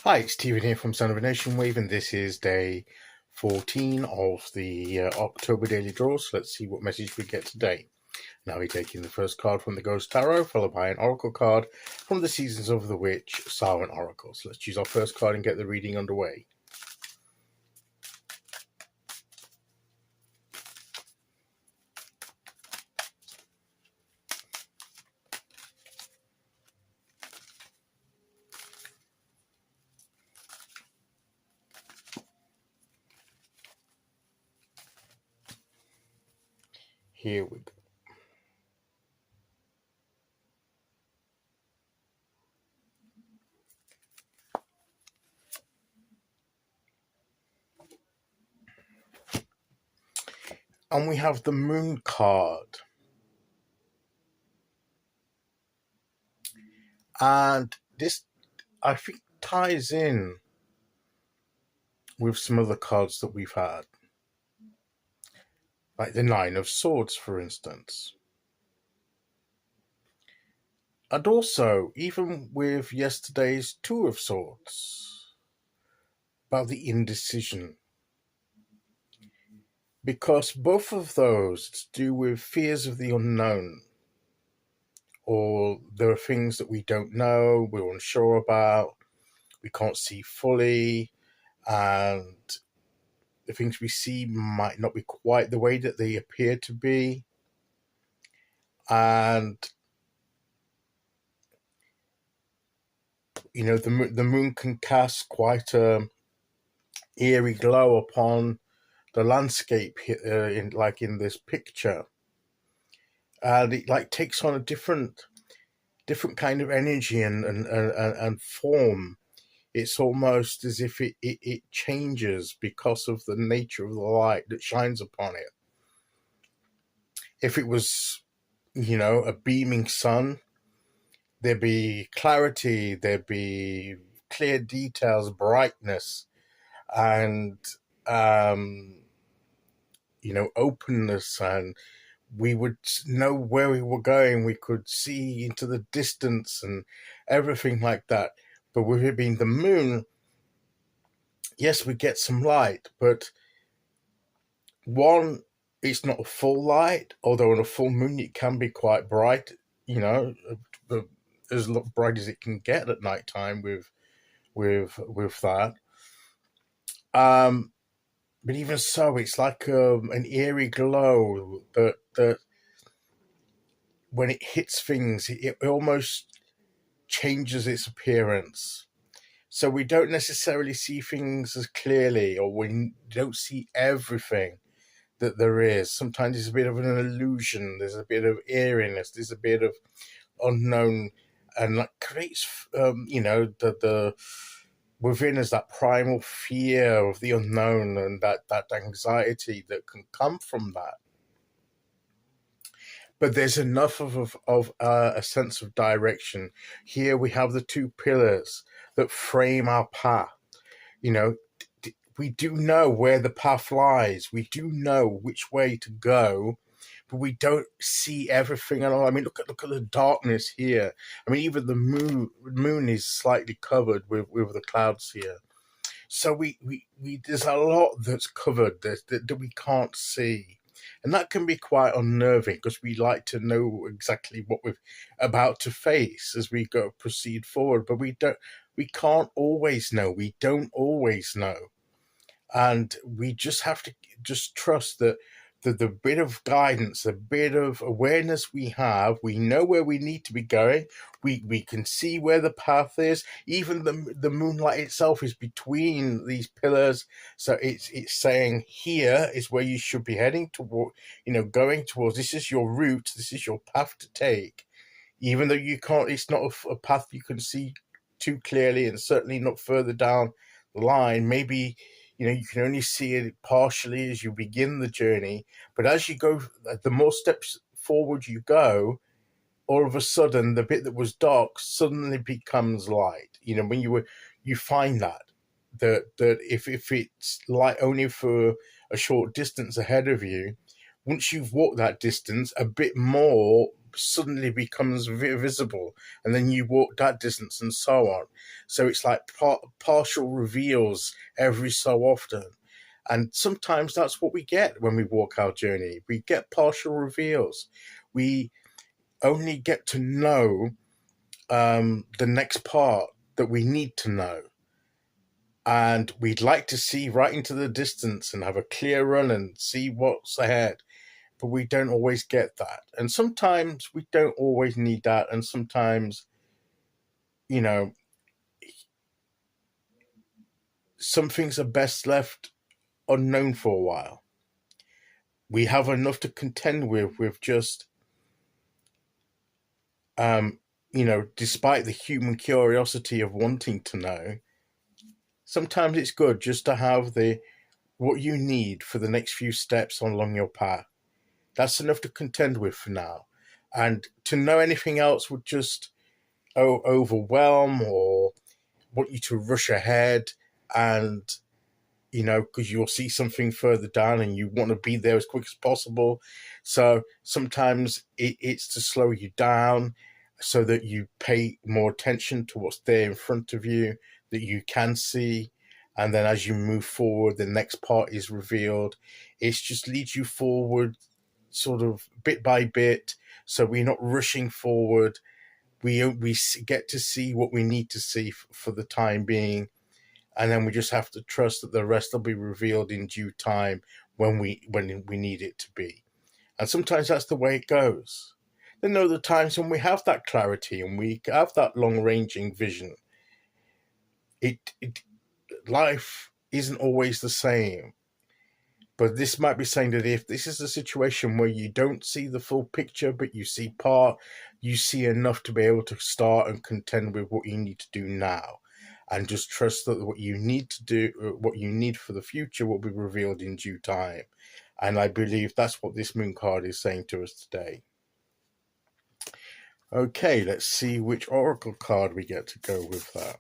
Hi, it's Stephen here from Son of a Nation Wave, and this is day 14 of the October Daily Draw. So let's see what message we get today. Now we're taking the first card from the Ghost Tarot, followed by an Oracle card from the Seasons of the Witch, Silent Oracle. So let's choose our first card and get the reading underway. Here we go. And we have the Moon card. And this, I think, ties in with some other cards that we've had. Like the Nine of Swords, for instance. And also, even with yesterday's Two of Swords, about the indecision. Because both of those to do with fears of the unknown, or there are things that we don't know, we're unsure about, we can't see fully, and the things we see might not be quite the way that they appear to be. And you know, the moon can cast quite a eerie glow upon the landscape in this picture, and it like takes on a different kind of energy and form. It's almost as if it changes because of the nature of the light that shines upon it. If it was, you know, a beaming sun, there'd be clarity, there'd be clear details, brightness, and you know, openness, and we would know where we were going. We could see into the distance and everything like that. But with it being the moon, yes, we get some light, but one, it's not a full light, although on a full moon it can be quite bright, you know, as bright as it can get at night time with that. But even so, it's like an eerie glow that when it hits things, it almost changes its appearance. So we don't necessarily see things as clearly, or we don't see everything that there is. Sometimes it's a bit of an illusion. There's a bit of eeriness. There's a bit of unknown, and that creates, you know, the within us that primal fear of the unknown and that anxiety that can come from that. But there's enough of a sense of direction. Here we have the two pillars that frame our path. You know, we do know where the path lies. We do know which way to go, but we don't see everything at all. I mean, look at the darkness here. I mean, even the moon is slightly covered with the clouds here. So we there's a lot that's covered that we can't see. And that can be quite unnerving because we like to know exactly what we're about to face as we proceed forward, but we can't always know. We don't always know. And we just have to just trust that the bit of guidance, the bit of awareness we have, we know where we need to be going. We can see where the path is. Even the moonlight itself is between these pillars, so it's saying here is where you should be heading toward. You know, going towards. This is your route. This is your path to take. Even though you can't, it's not a path you can see too clearly, and certainly not further down the line. Maybe, you know, you can only see it partially as you begin the journey, but as you go, the more steps forward you go, all of a sudden the bit that was dark suddenly becomes light. You know, when you find that if it's light only for a short distance ahead of you, once you've walked that distance, a bit more suddenly becomes visible, and then you walk that distance and so on. So it's like partial reveals every so often. And sometimes that's what we get when we walk our journey. We get partial reveals. We only get to know the next part that we need to know. And we'd like to see right into the distance and have a clear run and see what's ahead. But we don't always get that. And sometimes we don't always need that. And sometimes, you know, some things are best left unknown for a while. We have enough to contend with just, despite the human curiosity of wanting to know, sometimes it's good just to have what you need for the next few steps along your path. That's enough to contend with for now. And to know anything else would just overwhelm or want you to rush ahead, and because you'll see something further down and you want to be there as quick as possible. So sometimes it's to slow you down so that you pay more attention to what's there in front of you that you can see. And then as you move forward, the next part is revealed. It just leads you forward sort of bit by bit. So we're not rushing forward. We get to see what we need to see for the time being. And then we just have to trust that the rest will be revealed in due time when we need it to be. And sometimes that's the way it goes. Then there are the times when we have that clarity and we have that long-ranging vision. Life isn't always the same. But this might be saying that if this is a situation where you don't see the full picture, but you see part, you see enough to be able to start and contend with what you need to do now. And just trust that what you need to do, what you need for the future will be revealed in due time. And I believe that's what this moon card is saying to us today. Okay, let's see which oracle card we get to go with that.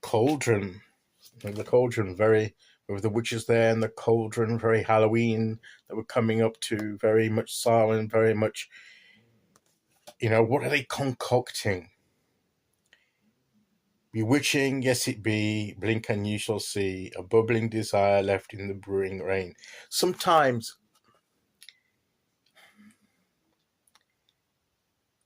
Cauldron. And the cauldron, with the witches there and the cauldron, very Halloween that we're coming up to, very much Samhain, very much, what are they concocting? Bewitching, yes it be, blink and you shall see, a bubbling desire left in the brewing rain. Sometimes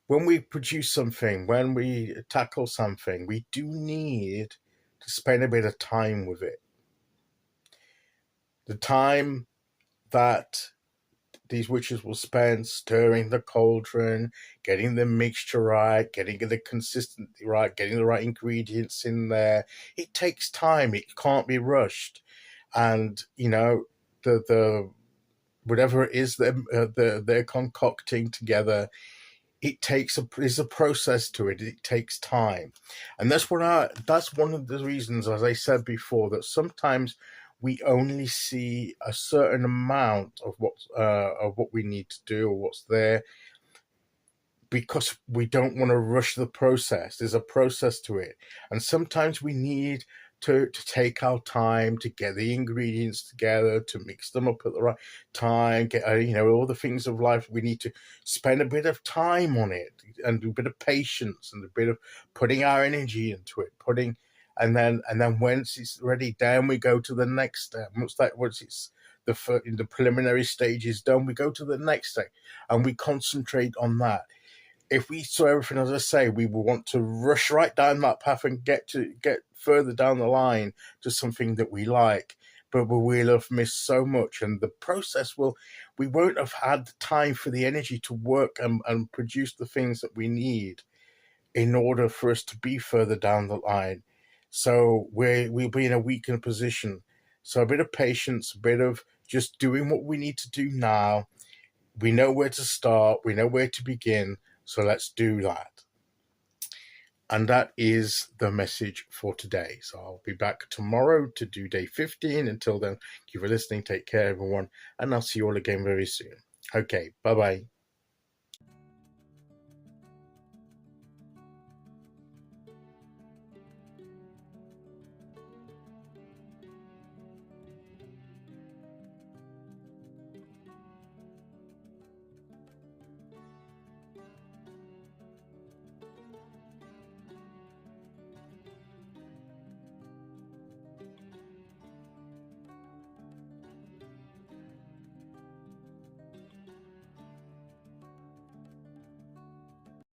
when we produce something, when we tackle something, we do need to spend a bit of time with it. The time that these witches will spend stirring the cauldron, getting the mixture right, getting the consistency right, getting the right ingredients in there. It takes time. It can't be rushed. And, the whatever it is that they're concocting together, there's a process to it. It takes time. And that's one of the reasons, as I said before, that sometimes we only see a certain amount of what we need to do or what's there, because we don't want to rush the process. There's a process to it. And sometimes we need to take our time to get the ingredients together, to mix them up at the right time, get all the things of life. We need to spend a bit of time on it, and a bit of patience, and a bit of putting our energy into it, and then once it's ready, then we go to the next step. Once it's in the preliminary stage is done, we go to the next step, and we concentrate on that. If we saw everything, as I say, we will want to rush right down that path and get further down the line to something that we like, but we will have missed so much, and the process we won't have had the time for the energy to work and produce the things that we need in order for us to be further down the line. So we'll be in a weakened position. So a bit of patience, a bit of just doing what we need to do now. We know where to start, we know where to begin, so let's do that. And that is the message for today. So I'll be back tomorrow to do day 15. Until then, thank you for listening. Take care, everyone. And I'll see you all again very soon. Okay, bye bye.